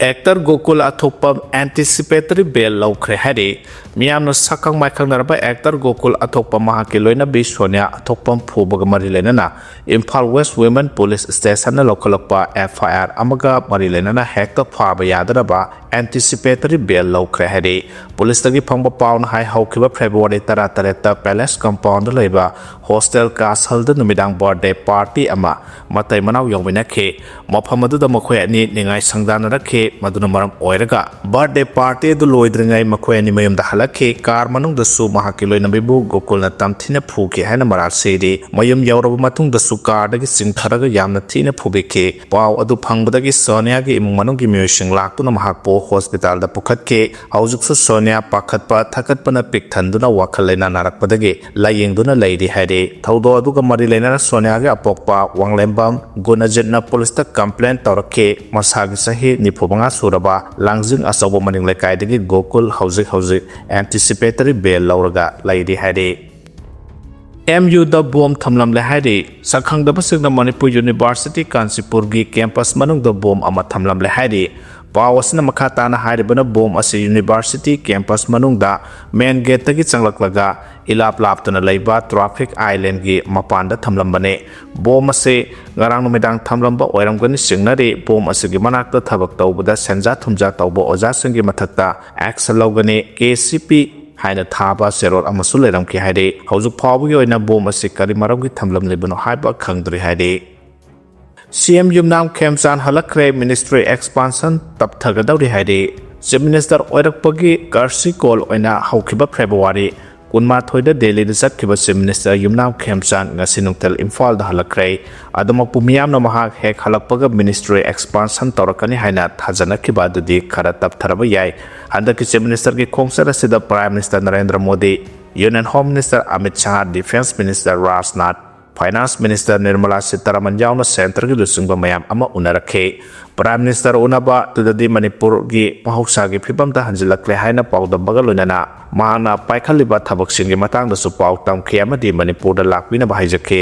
Actor Gokul Atopam anticipatory bail laukre hari miyamna sakang maikang naraba Actor Gokul Atopam mahakiloina bi Sonia Atopam phubaga marilenana Imphal West Women Police Station na lokalakpa FIR amaga marilenana hekta phaba yadaraba anticipatory bail laukre hari police tagi phangba pawn hai haukiba February 13 Palace Compound leiba hostel castle da numidang birthday party ama matai manaw yawina ke mafamadu da makhoi ani ningai sangdana rakhe maduna maram oiraga birthday party du loidringai makhoi ani mayum da halakhe car manung da su mahakiloi nabibu Gokul na tamthina phuke haina maral sedi mayum yawrabu matung da su car da gi singtharaga yamna thina phubike paw adu phangbada gi Sonia gi imung manung gi myosing laktuna mahakpo hospital da pukhatke haujuk su Sonia pakhatpa thakatpana pikthanduna wakhalaina narakpadagi layengduna leidi hade thaudo aduga marilaina Sonia gi apokpa wanglembam gunajitna police ta complaint tawrakhe masagi sahi nifubanga suraba langjing asabu maning lekaidagi Gokul hauzik anticipatory bail lauraga leidi hade MU da bom thamlam le hade sakhang da basig na Manipur University Kansipur gi campus manung da bom ama thamlam le hade pawasna makhata na hairibana bom ase university campus manungda main gate tagi changlaklaga ilap laptuna leiba traffic island gi mapanda thamlambane bom ase ngarang numidang thamlamba oiramgani singnari bom ase gi manakta thabak tawbada senja thumja tawbo oja singi mathakta action lawgani KCP haina thaba seror amasu leram ki haide haujuk phawgi oina bom ase kari maram gi thamlam lebano haiba khangdri haide CM Yumnam Kemsan Halakre Ministry Expansion Tapthagadauri Hade Chief Minister Oirakpagi Karsi Kol Oina Haukiba February Kunma Thoida Delhi Sakhiba Chief Minister Yumnam Kemsan Ngasinungtel Imphal da Halakre Adamak Pumiyam na Mahak Hek Halakpaga Ministry Expansion Torakani Haina Thajana Kibadudi Khara Taptharaba Yai Handaki Chief Minister ki Khongsara Sida Prime Minister Narendra Modi Union Home Minister Amit Shah Defense Minister Rajnath Finance Minister Nirmala Sitaraman yauna center gi lusungba mayam ama unarakhe Prime Minister unaba tudadi Manipur gi mahausa gi phibam ta hanjilakle haina pawda bagalunana mahana paikhaliba thabaksin gi matang da su paw tamkhe amadi Manipur da lakbina bahaijakhe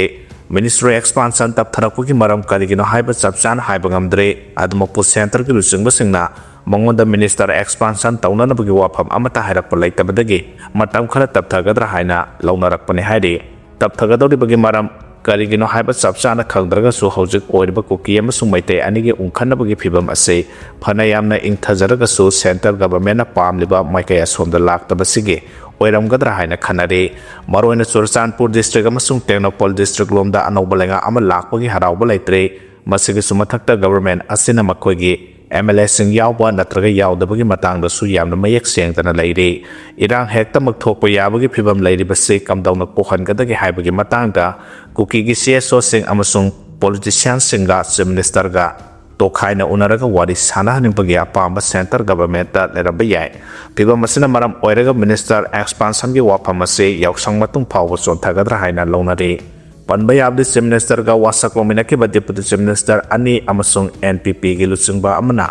Ministry Expansion tap tharakpu gi maram karigino haiba chapchan haiba ngamdre admapu center gi lusungba singna mangonda Minister Expansion taunana bugi wafam amata hairakpa laitabadagi matam khara tap thagadra haina launarakpane haide tap thagadori bagi maram karigino haiba chapchana khangdraga su hojik oiriba Kuki amasung meitei anigi ungkhanabagi phibam ase phanayamna ingthajaraga su central government na pamliba maikaya somda laktabasigi oiramgadra haina khanare maroina Churachandpur district amasung Tengnopal district lomda anaubalenga ama lakpagi harauba leitre masigi sumathakta government asina makhoigi MLA sing yawba natraga yawdabagi matangda su yamna mayek sengtana leire irang hekta makthokpa yabagi phibam leiri base kamdawna kokhangadagi haibagi matangda Kuki gi CSO sing amasung politician singa Chief Minister ga tokhaina unaraga wari sana haningpagi apamba center government ta leraba yai phibam asina maram oiraga Minister Expansion gi wafam ase yaksang matung phawba chonthagadra haina launare Panba yabdi Chief Minister ga wasak lomina ke Deputy Chief Minister ani amasung NPP gi lusungba amana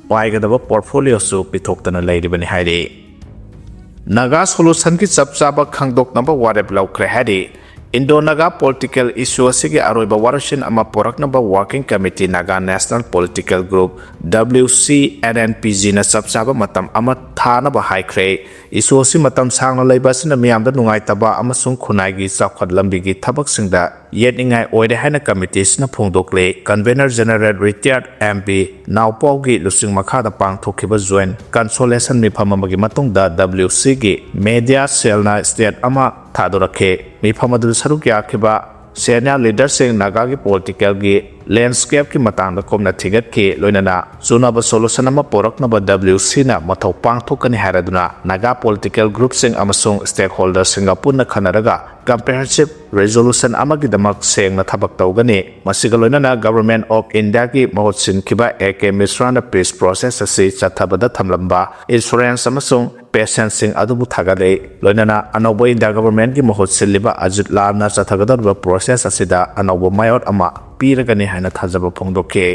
paigadaba portfolio su pithoktana leiribani haide Naga solution ki chapchaba khangdok namba warep laukre haide Indo-Naga political issue asigi aroiba warashin ama poraknaba working committee Naga National Political Group WCNNPG na chapchaba matam ama thanaba haikre issue asi matam sangna leibasina miyamda nungaitaba amasung khunai gi chawkhat lambi gi thabak singda yeningai oide haina committee sina phongdokle convener general retired MP Naupau gi lusing makha da pangthokhiba joint consolation mifamamagi matungda WC gi media cell na state ama thadorakhe mifamadu saruk yakhiba senior leaders sing Naga gi political gi landscape ki matangda komna thigat ki loinana sunaba solution ama poraknaba WC na mathau pangthokani haraduna Naga political group sing amasung stakeholders singapore na khanaraga comprehensive resolution amagi damak seng na thabak tawgani masiga loinana government of India ki mahotsin kiba AK Mishra na peace process ase chathabada thamlamba insurance amasung patient sing adubu thagale loinana anobo India government ki mahotsin liba ajit lamna chathagadaba process asida anobo mayor ama piragani haina thajaba phongdoke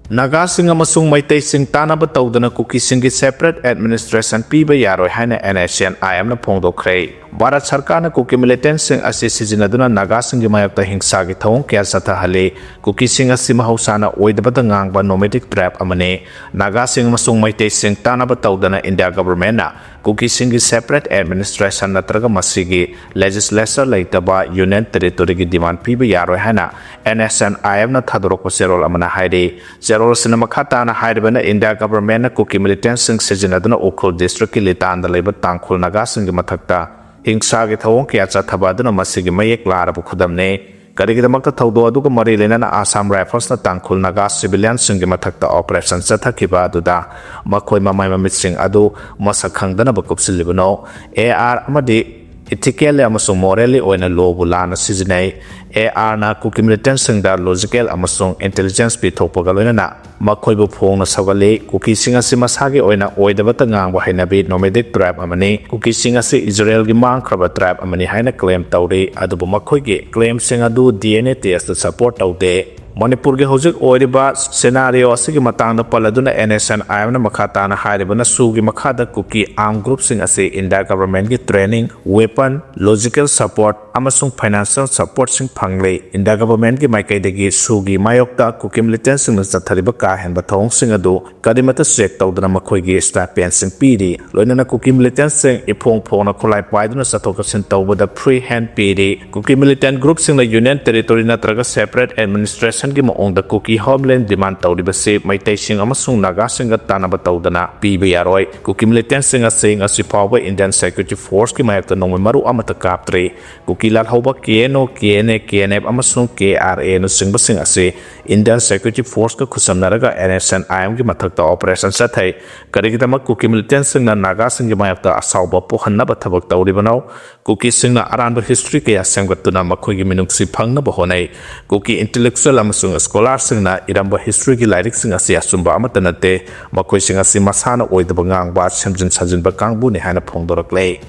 Nagasing amasung meitei sing tanaba tawdana Kuki singi separate administration piba yaroi haina NSNIM na phongdokhrei. Bharat Sarkarna Kuki militant sing asi sizinaduna Nagasing gi mayakta hingsa gi thawong kya sathahale. Kuki sing asi mahausana oidabada ngangba nomadic tribe amane. Nagasing amasung meitei sing tanaba tawdana India government na Kuki singi separate administration natraga masigi legislature laitaba union territory gi demand piba yaroi haina NSNIM na thadorokpa serol amana haide. Serol sinamakata na haidabana India government na Kuki militant sing sizinaduna Ukhul district ki litanda leba Tangkhul Nagasing gi mathakta hingsa gi thawong kya chathabaduna masigi mayek larabu khudamne. Karigidamakta thawdo aduga mari lenana Assam Rifles na Tangkhul Naga civilian singi mathakta operation chathakiba aduda makhoi mamai mamit sing adu masak khangdana bakupsilibano AR amadi ethical amasung morally oina law bulana sizinai AR na Kuki militant singda logical amasung intelligence pi thokpaga loinana makhoi bu phongna sagale Kuki singa si masagi oina oidabata ngangba hainabi nomadic tribe amani Kuki singa si Israel gi mangkraba tribe amani haina claim tawri adubu makhoi gi claim singa du DNA test support tawde Manipur ge hojik oiriba scenario asigi matangda paladuna NSNIM na makata na hairibana sugi makada Kuki armed group sing ase India government gi training weapon logical support amasung financial support sing phangle India government gi maikai degi sugi mayokta Kuki militant sing chathariba ka henba thong sing adu kadimata check tawdana makhoi gi stipend sing pidi loinana Kuki militant sing iphong phona khulai paiduna sathok sin tawbada free hand pidi Kuki militant group sing na union territory natraga separate administration gi maongda Kuki homeland demand tawriba se meitei sing amasung Naga sing ga tanaba tawdana piba yaroi Kuki militant sing asi pawba Indian security force ki mayakta nongmai maru amata kaptre Kuki lal hoba KNO KNA KNF amasung KRA no singba sing ase Indian security force ka khusamnaraga NSNIM gi mathakta operation sathai karigidamak Kuki militant sing na Naga sing gi mayakta asawba pohannaba thabak tawribano Kuki sing na aranba history kaya senggatuna makhoi gi minungsi phangnaba honai Kuki intellectual amasung scholar sing na iramba history gi lyric sing ase asumba amata nate makhoi sing ase masana oidaba ngangba semjin sajinba kangbu ni haina phongdorakle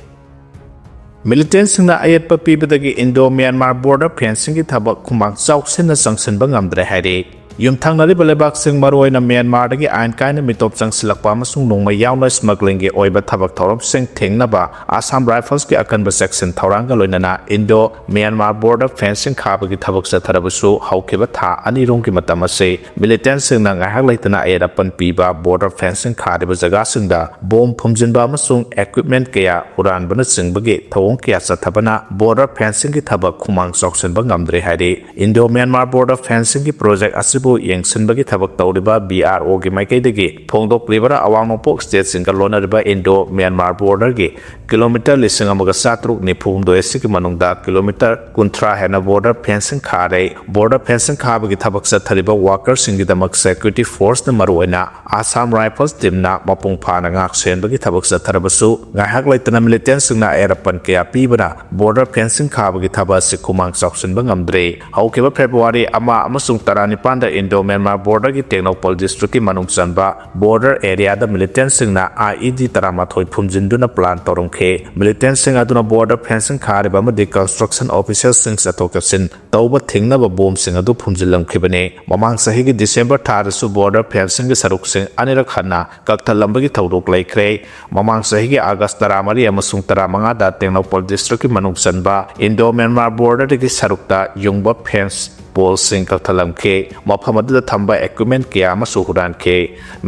militant sing na ayat pa pibadagi Indo Myanmar border fencing gi thabak khumang chawsin na changsinba ngamdre haire yumthangnariba lebak sing maroina Myanmar dagi ain kaina mitop changsilakpa amasung nongmai yauna smuggling gi oiba thabak thorom sing thengnaba Assam Rifles gi akanba section thoranga loinana Indo Myanmar border fencing khabagi thabak satharabusu haukiba tha anirong gi matam ase militant sing na ngahak leitana era pan piba border fencing khadiba jaga singda bomb phumjinba amasung equipment kaya uran bana singbagi thawong kya sathabana border fencing gi thabak khumang choksenba ngamdre haire Indo Myanmar border fencing gi project asibu yengsinbagi thabak tawriba BRO gi maikei degi phongdok libara awang nopok state singa lonariba Indo Myanmar border gi kilometer lising amaga satruk ni phumdo esi ki manungda kilometer kunthra hena border fencing khabagi thabak sathariba workers singi damak security force na maruina Assam Rifles timna mapung phana ngak senbagi thabak satharabasu ngahak laitana militant singna erapan kya pibana border fencing khabagi thaba sikhumang choksinba ngamdre haukiba February ama amasung tarani panda Indo Myanmar border ki Teknopol district ki manung chanba border area da militant singna IED taramathoi phumjinduna plan torongkhe militant sing aduna border fencing khariba ma de construction officials sing satokasin tawba thingnaba bom sing adu phumjilamkhibane mamang sahi ki December tharasu border fencing ki saruk sing anirak khanna kakthalambagi thawdok laikhre mamang sahi ki August taramari amasung taramanga da Teknopol district ki manung chanba Indo Myanmar border ki sarukta yungba fence Pol sing kakthalamkhe maphamadu thamba equipment kya amasu huranke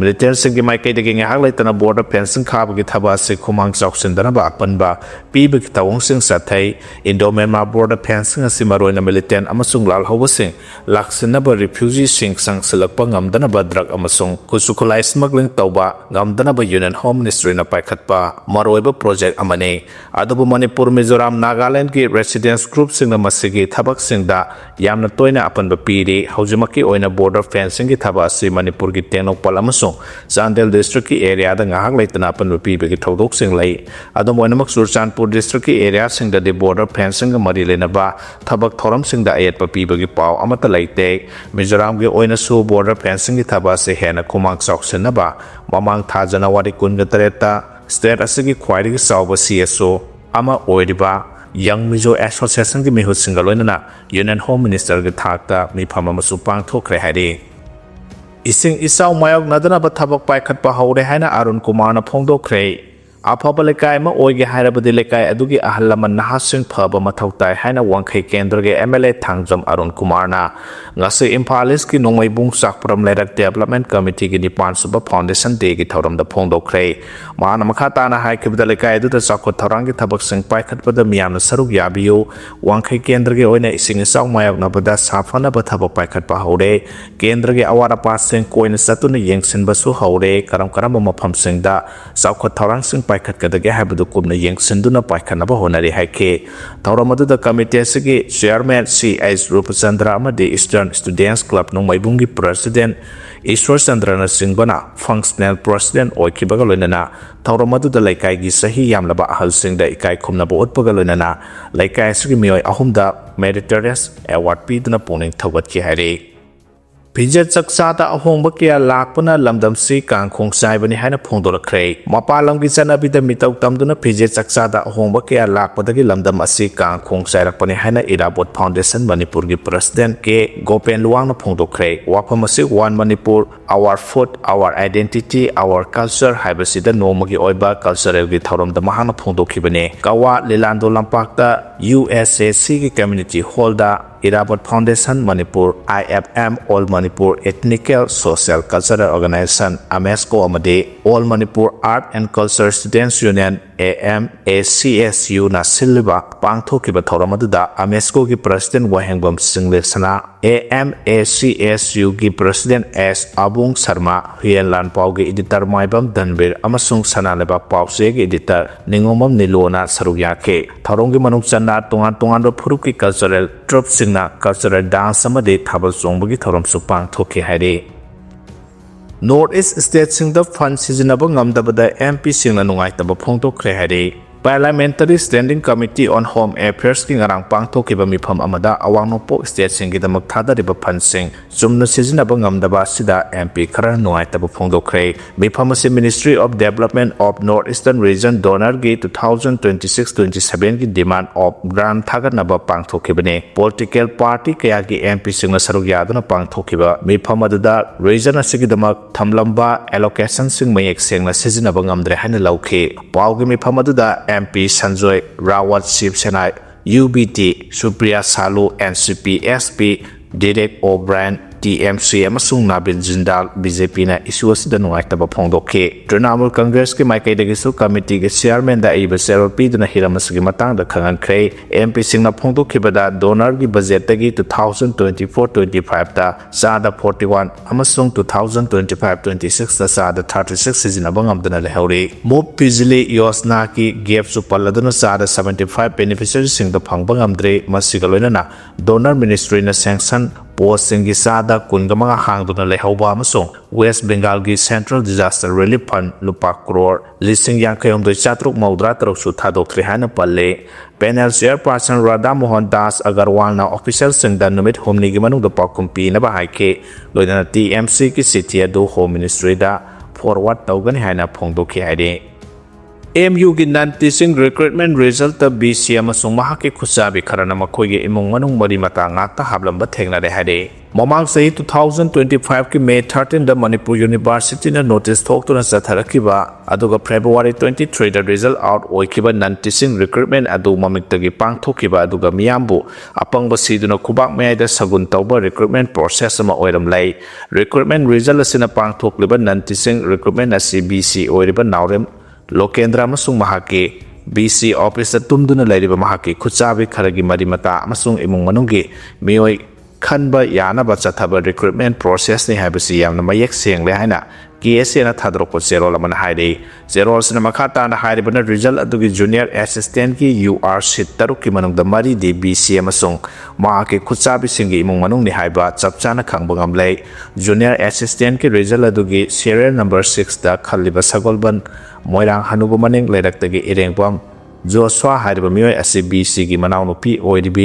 military sing gi maikai de gi hak laitana border fencing khabagi thaba se khumang chawsindana ba apanba pibi tawong sing sathai Indo Myanmar border fencing asimaroina militant amasung lal hoba sing laksinna ba refugee sing sangsilakpa ngamdana ba drug amasung kusukulai smuggling tawba ngamdana ba Union Home Ministry na paikhatpa maroiba project amane adubu Manipur Mizoram Nagaland ki residence group sing na masigi thabak sing da yamna toina apanba piri haujimaki oina border fencing ki thaba si Manipur ki Teknopol amasung Chandel district ki area da ngahak laitana apanba pibi ki thodok sing lai adum oinamak Surchanpur district ki area sing da de border fencing ga mari lena ba thabak thoram sing da ayat pa pibi ki paw amata laite Mizoram ki oina su border fencing ki thaba se hena khumang chawsen na ba mamang tha January 23 state asigi khwairi ki sawba CSO ama oiriba Young Mizo Association ki mihut singa loinana Union Home Minister ki thakta mi phama masu pangthokre hairi Ising isaw mayog nadana ba thabak paikhat pa haure haina Arun Kumar na phongdokre afaba lekai ma oige hairabadi lekai adugi ahlaman nahasing phaba mathau tai haina wangkhai kendra ge MLA Thangjam Arun Kumar na ngase Imphal East ki nongmai bung sakpram lerak development committee gi Nipan Suba Foundation day gi thoram da phongdokre mana makha ta na hai khibda lekai adu da sakot thorang gi thabak sing paikhat pada miyam na saruk yabiyo wangkhai kendra ge oina ising isaw mayog na bada safana ba thabak paikhat pa haure kendra ge awara pa sing koina satuna yengsin ba su haure karam mafam sing da sakot thorang sing paikhat kadage habdu kumna yengsinduna paikhanaba honari haike tauramadu committee asigi chairman C.S. Rupachandra amadi Eastern Students Club nongmaibungi president Ishwar Chandrana Singbana functional president oikibaga loinana tauramadu laikai gi sahi yamlaba ahal singda ikai khumnaba utpaga loinana laikai asigi mioi ahumda meritorious award piduna puning thawat ki hari Pijat saksata ahong bakia lakpana lamdam si kang khong sai bani haina phongdolakre mapalam gi chanabi da mitau tamduna pijat saksata ahong bakia lakpadagi lamdam asi kang khong sai rakpani haina Irabot Foundation Manipur gi president ke Gopen Luang na phongdokre wapam asi One Manipur our food our identity our culture haibasida nomagi oiba cultural gi thorom da mahana phongdokhibane kawa lilando lampakta USAC gi community hall da Irabot Foundation Manipur IFM All Manipur Ethnical Social Cultural Organization AMESCO amadi All Manipur Art and Culture Students Union AMACSU na silba pangthokiba thoramadda AMESCO gi President Wahengbam Singlesana AMACSU gi President S Abung Sharma Huyenlan Pau gi editor Maibam Danbir amasung sanaleba Pause gi editor Ningomam Nilona Sarugyake thorongi manung channa tongan ro phuruki cultural troop singna cultural dance amadi thabal songbagi thorom supang thoki haire North East State sing the fund sizinaba ngamdabada MP singna nungaitaba phongtokre haire Parliamentary Standing Committee on Home Affairs ki ngarang pangthokiba mifam amada awangnopo state sing gidamak thadariba fund sing sumna sizinaba ngamdaba sida MP khara nungaitaba phongdokre mifam ase Ministry of Development of Northeastern Region donor gi 2026-27 ki demand of grant thagatnaba pangthokibane political party kaya gi MP singna saruk yaduna pangthokiba mifam adada region asigidamak thamlamba allocation sing mayek sengna sizinaba ngamdre haina lauke pawgi mifam adada MP Sanjoy Rawat Shiv Senai UBT Supriya Salu NCP SP Direk O'Brien TMC amasung Nabil Jindal BJP na issue asida nungaitaba phongdoke Trinamool Congress ki maikaidagi su committee ki chairman da iba CLP duna hiramasagi matangda khangankhre MP singna phongdokhibada donor gi budget tagi 2024-25 da sada 41 amasung 2025-26 da sada 36 sizinaba ngamdana lehauri Move Pizili Yosna ki gap su palladuna sada 75 beneficiaries singda phangba ngamdre masiga loinana donor ministry na sanction Posting gi sada kungamanga hangduna lehauba amasung West Bengal gi Central Disaster Relief Fund lupa crore listing yang kayomdoi chatruk maudra taruk su thadoktre hana palle panel chairperson Radha Mohan Das Agarwal na official singda numit homni gi manung da pakumpi na bahaike loidana TMC ki city adu home ministry da forward tawgani hana phongdokhi haide MU gi non-teaching recruitment result ta BC amasung mahaki khusabi kharana makhoi gi imung manung mari mata ngakta hablamba thengna re hade Mamang sahi 2025 ki May 13 da Manipur University na notice thoktu na satharakiba aduga February 23 da result out oikiba non-teaching recruitment adu mamiktagi pangthokiba aduga miyambu apangba siduna khubak mayai da sagun tawba recruitment process ama oiram lai recruitment result asina pangthokliba non-teaching recruitment asi BC oiriba naurem Lokendra amasung mahaki BC office tumduna lairiba mahaki khuchabi kharagi mari mata amasung imung manunggi mioi khanba yanaba chathaba recruitment process ni habisi yamna mayek seng le haina KSA na thadrok zero lamana haide zero sina makhata na haide bana result adugi junior assistant ki UR sheet taruk ki manung da mari de BC amasung mahaki khuchabi singi imung manung ni haiba chapchana khangba ngamlei junior assistant ki result adugi serial number 6 da khaliba sagolban Moirang Hanuba Maning Ledaktagi Irengbam Joshua Hariba Mioy ACBC gi Manaunupi OIDB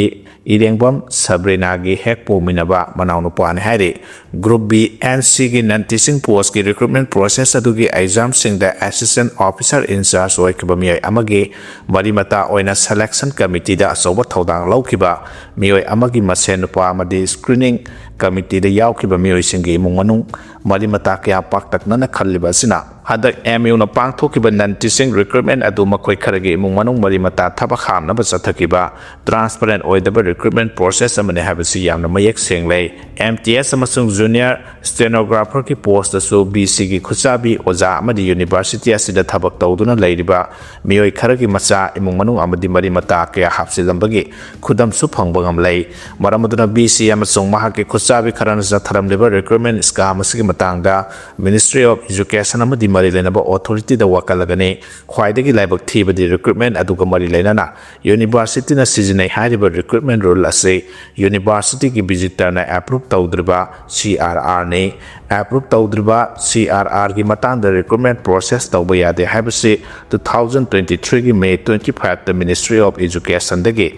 Irengbam Sabrina gi Hekpo Minaba Manaunupan Hari Group B NC gi non-teaching post gi recruitment process adugi exam sing the assistant officer in charge oikiba mioy amagi marimata oina selection committee da asoba thodang laukiba mioy amagi masen nupa amadi screening ꯀꯃꯤꯇꯤꯗ ꯌꯥꯎꯈꯤꯕ ꯃꯤꯑꯣꯏꯁꯤꯡꯒꯤ ꯏꯃꯨꯡ ꯃꯅꯨꯡ ꯃꯔꯤ ꯃꯇꯥ ꯀꯌꯥ ꯄꯥꯛꯇꯛꯅꯅ ꯈꯜꯂꯤꯕ ꯑꯁꯤꯅ ꯍꯟꯗꯛ MUꯅ ꯄꯥꯡꯊꯣꯛꯈꯤꯕ ꯅꯟ-ꯇꯤꯆꯤꯡ ꯔꯤꯀ꯭ꯔꯨꯠꯃꯦꯟ ꯑꯗꯨ ꯃꯈꯣꯏ ꯈꯔꯒꯤ ꯏꯃꯨꯡ ꯃꯅꯨꯡ ꯃꯔꯤ ꯃꯇꯥ ꯊꯕꯛ ꯍꯥꯞꯅꯕ ꯆꯠꯊꯈꯤꯕ ꯇ꯭ꯔꯥꯟꯁꯄꯔꯦꯟ ꯑꯣꯏꯗꯕ ꯔꯤꯀ꯭ꯔꯨꯠꯃꯦꯟ ꯄ꯭ꯔꯣꯁꯦꯁ ꯑꯃꯅꯤ ꯍꯥꯏꯕꯁꯤ ꯌꯥꯝꯅ ꯃꯌꯦꯛ ꯁꯦꯡꯂꯦ꯫ MTS ꯑꯃꯁꯨꯡ ꯖꯨꯅꯤꯌꯔ ꯁ꯭ꯇꯦꯅꯣꯒ꯭ꯔꯥꯐꯔꯒꯤ ꯄꯣꯁꯇꯁꯨ BCꯒꯤ ꯈꯨꯠꯁꯥꯕꯤ ꯑꯣꯖꯥ ꯑꯃꯗꯤ ꯌꯨꯅꯤꯚꯔꯁꯤꯇꯤ ꯑꯁꯤꯗ ꯊꯕꯛ ꯇꯧꯗꯨꯅ ꯂꯩꯔꯤꯕ ꯃꯤꯑꯣꯏ ꯈꯔꯒꯤ ꯃꯆꯥ ꯏꯃꯨꯡ ꯃꯅꯨꯡ ꯑꯃꯗꯤ ꯃꯔꯤ ꯃꯇꯥ ꯀꯌꯥ ꯍꯥꯞꯆꯤꯜꯂꯝꯕꯒꯤ ꯈꯨꯗꯝꯁꯨ ꯐꯪꯕ ꯉꯝꯂꯦ꯫ ꯃꯔꯝ ꯑꯗꯨꯅ BC ꯑꯃꯁꯨꯡ ꯃꯍꯥꯛꯀꯤ ꯈꯨꯠꯁꯥꯕꯤ ꯈꯔꯅ ꯆꯠꯊꯔꯝꯂꯤꯕ ꯔꯤꯀ꯭ꯔꯨꯠꯃꯦꯟ ꯁ꯭ꯀꯥꯝ ꯑꯁꯤꯒꯤ ꯃꯇꯥꯡꯗ ꯃꯤꯅꯤꯁꯇ꯭ꯔꯤ ꯑꯣꯐ ꯏꯖꯨꯀꯦꯁꯟ ꯑꯃꯗꯤ ꯃꯔꯤ ꯂꯩꯅꯕ ꯑꯣꯊꯣꯔꯤꯇꯤꯗ ꯋꯥꯀꯠꯂꯒꯅꯤ꯫ ꯈ꯭ꯋꯥꯏꯗꯒꯤ ꯂꯥꯏꯕꯛ ꯊꯤꯕꯗꯤ ꯔꯤꯀ꯭ꯔꯨꯠꯃꯦꯟ ꯑꯗꯨꯒ ꯃꯔꯤ ꯂꯩꯅꯅ ꯌꯨꯅꯤꯚꯔꯁꯤꯇꯤꯅ ꯁꯤꯖꯤꯟꯅꯩ ꯍꯥꯏꯔꯤꯕ ꯔꯤꯀ꯭ꯔꯨꯠꯃꯦꯟ ꯔꯨꯜ ꯑꯁꯤ ꯌꯨꯅꯤꯚꯔꯁꯤꯇꯤꯒꯤ ꯚꯤꯖꯤꯇꯔꯅ ꯑꯦꯄ꯭ꯔꯨꯞ ꯇꯧꯗ꯭ꯔꯤꯕ CRRꯅꯤ꯫ ꯑꯦꯄ꯭ꯔꯨꯞ ꯇꯧꯗ꯭ꯔꯤꯕ CRRꯒꯤ ꯃꯇꯥꯡꯗ ꯔꯤꯀ꯭ꯔꯨꯠꯃꯦꯟ ꯄ꯭ꯔꯣꯁꯦꯁ ꯇꯧꯕ ꯌꯥꯗꯦ ꯍꯥꯏꯕꯁꯤ 2023ꯒꯤ ꯃꯦ 25ꯗ ꯃꯤꯅꯤꯁꯇ꯭ꯔꯤ ꯑꯣꯐ ꯏꯖꯨꯀꯦꯁꯟꯗꯒꯤ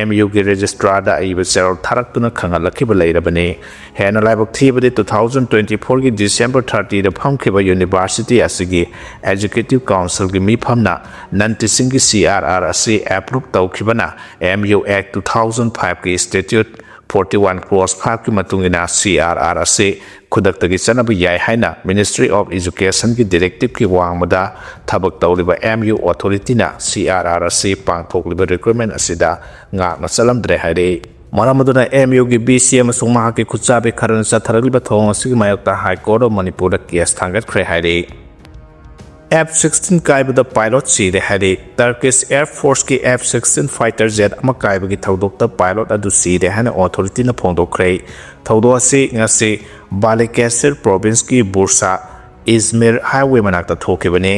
MUꯒꯤ ꯔꯦꯖꯤꯁꯇ꯭ꯔꯥꯔꯗ ꯑꯏꯕ ꯆꯦꯔꯣꯜ ꯊꯥꯔꯛꯇꯨꯅ ꯈꯪꯍꯜꯂꯛꯈꯤꯕ ꯂꯩꯔꯕꯅꯤ꯫ ꯍꯦꯟꯅ ꯂꯥꯏꯕꯛ ꯊꯤꯕꯗꯤ 2024ꯒꯤ ꯗꯤꯁꯦꯝꯕꯔ 30ꯗ ꯐꯝꯈꯤꯕ ꯌꯨꯅꯤꯚꯔꯁꯤꯇꯤ ꯑꯁꯤꯒꯤ ꯑꯦꯛꯖꯤꯀ꯭ꯌꯨꯇꯤꯕ ꯀꯥꯎꯟꯁꯤꯜꯒꯤ ꯃꯤꯐꯝꯅ ꯅꯟ-ꯇꯤꯆꯤꯡꯒꯤ CRR ꯑꯁꯤ ꯑꯦꯄ꯭ꯔꯨꯞ ꯇꯧꯈꯤꯕꯅ MU ꯑꯦꯛ 2005ꯒꯤ ꯁ꯭ꯇꯦꯇ꯭ꯌꯨꯠ 41(5)ꯒꯤ ꯃꯇꯨꯡꯏꯟꯅ CRR ꯑꯁꯤ ꯈꯨꯗꯛꯇꯒꯤ ꯆꯠꯅꯕ ꯌꯥꯏ ꯍꯥꯏꯅ ꯃꯤꯅꯤꯁꯇ꯭ꯔꯤ ꯑꯣꯐ ꯏꯖꯨꯀꯦꯁꯟꯒꯤ ꯗꯤꯔꯦꯛꯇꯤꯕꯀꯤ ꯋꯥꯡꯃꯗ ꯊꯕꯛ ꯇꯧꯔꯤꯕ MU ꯑꯣꯊꯣꯔꯤꯇꯤꯅ CRR ꯑꯁꯤ ꯄꯥꯡꯊꯣꯛꯂꯤꯕ ꯔꯤꯀ꯭ꯔꯨꯠꯃꯦꯟ ꯑꯁꯤꯗ ꯉꯥꯛꯅ ꯆꯠꯂꯝꯗ꯭ꯔꯦ ꯍꯥꯏꯔꯤ꯫ ꯃꯔꯝ ꯑꯗꯨꯅ MUꯒꯤ BC ꯑꯃꯁꯨꯡ ꯃꯍꯥꯛꯀꯤ ꯈꯨꯠꯁꯥꯕꯤ ꯈꯔꯅ ꯆꯠꯊꯔꯛꯂꯤꯕ ꯊꯧꯑꯣꯡ ꯑꯁꯤꯒꯤ ꯃꯥꯌꯣꯛꯇ ꯍꯥꯏ ꯀꯣꯔꯠ ꯑꯣꯐ ꯃꯅꯤꯄꯨꯔꯗ ꯀꯦꯁ ꯊꯥꯡꯒꯠꯈ꯭ꯔꯦ ꯍꯥꯏꯔꯤ꯫ F-16 ꯀꯥꯏꯕꯗ ꯄꯥꯏꯂꯣꯠ ꯁꯤꯔꯦ ꯍꯥꯏꯔꯤ꯫ ꯇꯔꯀꯤꯁ ꯑꯦꯌꯔ ꯐꯣꯔꯁꯀꯤ F-16 ꯐꯥꯏꯇꯔ ꯖꯦꯠ ꯑꯃ ꯀꯥꯏꯕꯒꯤ ꯊꯧꯗꯣꯛꯇ ꯄꯥꯏꯂꯣꯠ ꯑꯗꯨ ꯁꯤꯔꯦ ꯍꯥꯏꯅ ꯑꯣꯊꯣꯔꯤꯇꯤꯅ ꯐꯣꯡꯗꯣꯛꯈ꯭ꯔꯦ꯫ ꯊꯧꯗꯣꯛ ꯑꯁꯤ ꯉꯁꯤ ꯕꯥꯂꯤꯀꯦꯁꯤꯔ ꯄ꯭ꯔꯣꯚꯤꯟꯁꯀꯤ ꯕꯨꯔꯁꯥ ꯏꯖꯃꯤꯔ ꯍꯥꯏꯋꯦ ꯃꯅꯥꯛꯇ ꯊꯣꯛꯈꯤꯕꯅꯤ꯫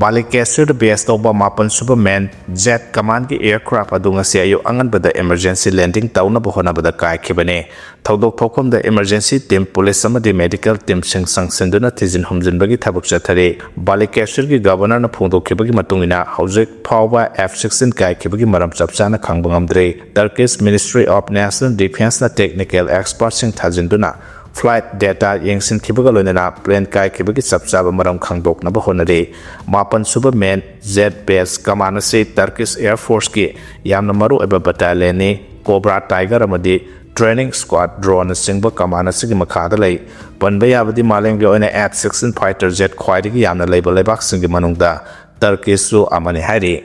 ꯕꯥꯂꯤꯀꯦꯁꯤꯔꯗ ꯕꯦꯁ ꯇꯧꯕ 7ꯁꯨꯕ ꯃꯦꯟ ꯖꯦꯠ ꯀꯃꯥꯟꯗꯒꯤ ꯑꯦꯌꯔꯀ꯭ꯔꯥꯐ ꯑꯗꯨ ꯉꯁꯤ ꯑꯌꯨꯛ ꯑꯉꯟꯕꯗ ꯏꯃꯔꯖꯦꯟꯁꯤ ꯂꯦꯟꯗꯤꯡ ꯇꯧꯅꯕ ꯍꯣꯠꯅꯕꯗ ꯀꯥꯏꯈꯤꯕꯅꯤ꯫ ꯊꯧꯗꯣꯛ ꯊꯣꯛꯐꯝꯗ ꯏꯃꯔꯖꯦꯟꯁꯤ ꯇꯤꯝ, ꯄꯨꯂꯤꯁ ꯑꯃꯗꯤ ꯃꯦꯗꯤꯀꯦꯜ ꯇꯤꯝꯁꯤꯡ ꯆꯪꯁꯤꯟꯗꯨꯅ ꯊꯤꯖꯤꯟ ꯍꯨꯝꯖꯤꯟꯕꯒꯤ ꯊꯕꯛ ꯆꯠꯊꯔꯤ꯫ ꯕꯥꯂꯤꯀꯦꯁꯤꯔꯒꯤ ꯒꯚꯔꯅꯔꯅ ꯐꯣꯡꯗꯣꯛꯈꯤꯕꯒꯤ ꯃꯇꯨꯡꯏꯟꯅ ꯍꯧꯖꯤꯛ ꯐꯥꯎꯕ F-16 ꯀꯥꯏꯈꯤꯕꯒꯤ ꯃꯔꯝ ꯆꯞ ꯆꯥꯅ ꯈꯪꯕ ꯉꯝꯗ꯭ꯔꯤ꯫ ꯇꯔꯀꯤꯁ ꯃꯤꯅꯤꯁꯇ꯭ꯔꯤ ꯑꯣꯐ ꯅꯦꯁꯅꯦꯜ ꯗꯤꯐꯦꯟꯁꯅ ꯇꯦꯛꯅꯤꯀꯦꯜ ꯑꯦꯛꯁꯄꯔꯠꯁꯤꯡ ꯊꯥꯖꯤꯟꯗꯨꯅ ꯐ꯭ꯂꯥꯏꯠ ꯗꯦꯇꯥ ꯌꯦꯡꯁꯤꯟꯈꯤꯕꯒ ꯂꯣꯏꯅꯅ ꯄ꯭ꯂꯦꯟ ꯀꯥꯏꯈꯤꯕꯒꯤ ꯆꯞ ꯆꯥꯕ ꯃꯔꯝ ꯈꯪꯗꯣꯛꯅꯕ ꯍꯣꯠꯅꯔꯤ꯫ 7ꯁꯨꯕ ꯃꯦꯟ ꯖꯦꯠ ꯕꯦꯁ ꯀꯃꯥꯟ ꯑꯁꯤ ꯇꯔꯀꯤꯁ ꯑꯦꯌꯔ ꯐꯣꯔꯁꯀꯤ ꯌꯥꯝꯅ ꯃꯔꯨꯑꯣꯏꯕ ꯕꯠꯇꯥꯂꯤꯌꯟꯅꯤ꯫ ꯀꯣꯕ꯭ꯔꯥ ꯇꯥꯏꯒꯔ ꯑꯃꯗꯤ ꯇ꯭ꯔꯦꯅꯤꯡ ꯁ꯭ꯀ꯭ꯋꯥꯗ꯭ꯔꯣꯟꯅꯆꯤꯡꯕ ꯀꯃꯥꯟ ꯑꯁꯤꯒꯤ ꯃꯈꯥꯗ ꯂꯩ꯫ ꯄꯟꯕ ꯌꯥꯕꯗꯤ ꯃꯥꯂꯦꯝꯒꯤ ꯑꯣꯏꯅ F-16 ꯐꯥꯏꯇꯔ ꯖꯦꯠ ꯈ꯭ꯋꯥꯏꯗꯒꯤ ꯌꯥꯝꯅ ꯂꯩꯕ ꯂꯩꯕꯥꯛꯁꯤꯡꯒꯤ ꯃꯅꯨꯡꯗ ꯇꯔꯀꯤꯁꯁꯨ ꯑꯃꯅꯤ ꯍꯥꯏꯔꯤ꯫